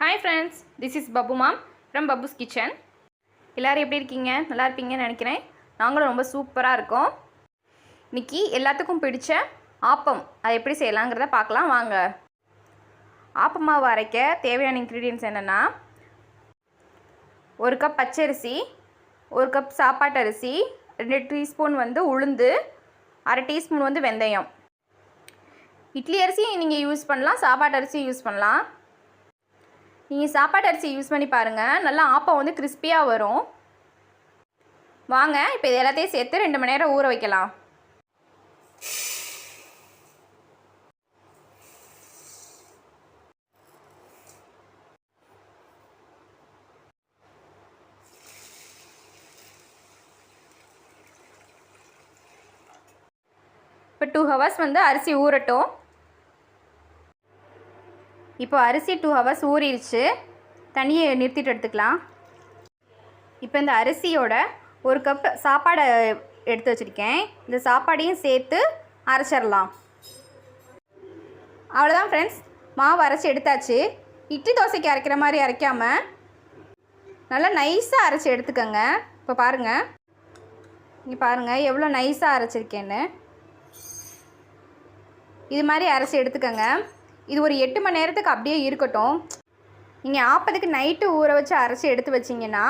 Hi friends, this is Babu Mom from Babu's Kitchen. எல்லாரும் எப்படி இருக்கீங்க? நல்லா இருப்பீங்கன்னு நினைக்கிறேன். நாங்களும் ரொம்ப சூப்பராக இருக்கோம். இன்னைக்கு எல்லாத்துக்கும் பிடிச்ச ஆப்பம் அதை எப்படி செய்யலாங்கிறத பார்க்கலாம் வாங்க. ஆப்பம் மாவு அரைக்க தேவையான இன்க்ரீடியன்ட்ஸ் என்னென்னா, 1 கப் பச்சரிசி, 1 கப் சாப்பாட்டு அரிசி, 2 டீஸ்பூன் உளுந்து, 1/2 டீஸ்பூன் வெந்தயம். இட்லி அரிசி நீங்கள் யூஸ் பண்ணலாம், சாப்பாட்டு அரிசி யூஸ் பண்ணலாம். நீங்கள் சாப்பாட்டு அரிசி யூஸ் பண்ணி பாருங்கள், நல்லா ஆப்பம் கிறிஸ்பியாக வரும். வாங்க இப்போ இது எல்லாத்தையும் சேர்த்து 2 மணி நேரம் ஊற வைக்கலாம். இப்போ 2 ஹவர்ஸ் அரிசி ஊறட்டும். இப்போ அரிசி 2 ஹவர்ஸ் ஊறிடுச்சு, தண்ணியை நிறுத்திட்டு எடுத்துக்கலாம். இப்போ இந்த அரிசியோட 1 கப் சாப்பாடை எடுத்து வச்சுருக்கேன். இந்த சாப்பாடையும் சேர்த்து அரைச்சிடலாம். அவ்வளோதான் ஃப்ரெண்ட்ஸ், மாவு அரைச்சி எடுத்தாச்சு. இட்லி தோசைக்கு அரைக்கிற மாதிரி அரைக்காமல் நல்லா நைஸாக அரைச்சி எடுத்துக்கோங்க. இப்போ பாருங்கள், இங்கே பாருங்கள் எவ்வளோ நைஸாக அரைச்சிருக்கேன்னு. இது மாதிரி அரைச்சி எடுத்துக்கோங்க. இது ஒரு 8 மணி நேரத்துக்கு அப்படியே இருக்கட்டும். நீங்கள் ஆப்பத்துக்கு நைட்டு ஊற வச்சு அரைச்சி எடுத்து வச்சிங்கன்னா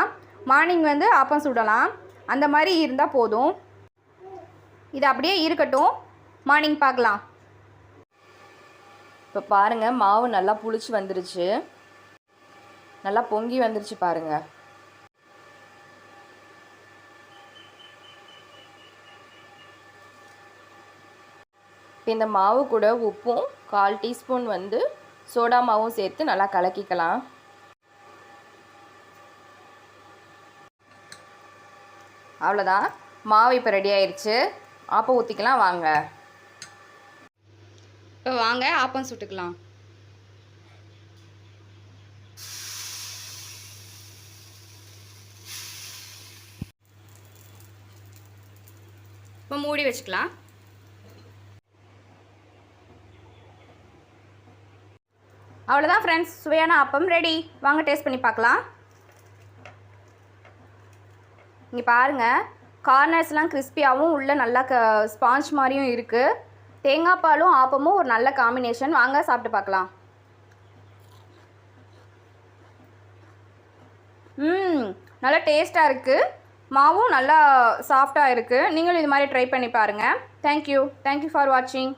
மார்னிங் ஆப்பம் சுடலாம். அந்த மாதிரி இருந்தால் போதும். இது அப்படியே இருக்கட்டும், மார்னிங் பார்க்கலாம். இப்போ பாருங்கள், மாவு நல்லா புளிச்சு வந்துருச்சு, நல்லா பொங்கி வந்துருச்சு பாருங்கள். இந்த மாவு கூட உப்பும் 1/4 டீஸ்பூன் சோடா மாவும் சேர்த்து நல்லா கலக்கிக்கலாம். அவ்வளோதான், மாவு இப்போ ரெடி ஆயிடுச்சு. ஆப்பம் ஊற்றிக்கலாம் வாங்க. இப்போ வாங்க ஆப்பம் சுட்டுக்கலாம். இப்போ மூடி வச்சுக்கலாம். அவ்வளோதான் ஃப்ரெண்ட்ஸ், சுவையான ஆப்பம் ரெடி. வாங்க டேஸ்ட் பண்ணி பார்க்கலாம். இங்கே பாருங்கள், கார்னர்ஸ்லாம் கிறிஸ்பியாகவும் உள்ள நல்லா ஸ்பாஞ்ச் மாதிரியும் இருக்குது. தேங்காய் பாலும் ஆப்பமும் ஒரு நல்ல காம்பினேஷன். வாங்க சாப்பிட்டு பார்க்கலாம். நல்லா டேஸ்ட்டாக இருக்குது, மாவும் நல்லா சாஃப்டாக இருக்குது. நீங்களும் இது மாதிரி ட்ரை பண்ணி பாருங்கள். தேங்க்யூ ஃபார் வாட்சிங்.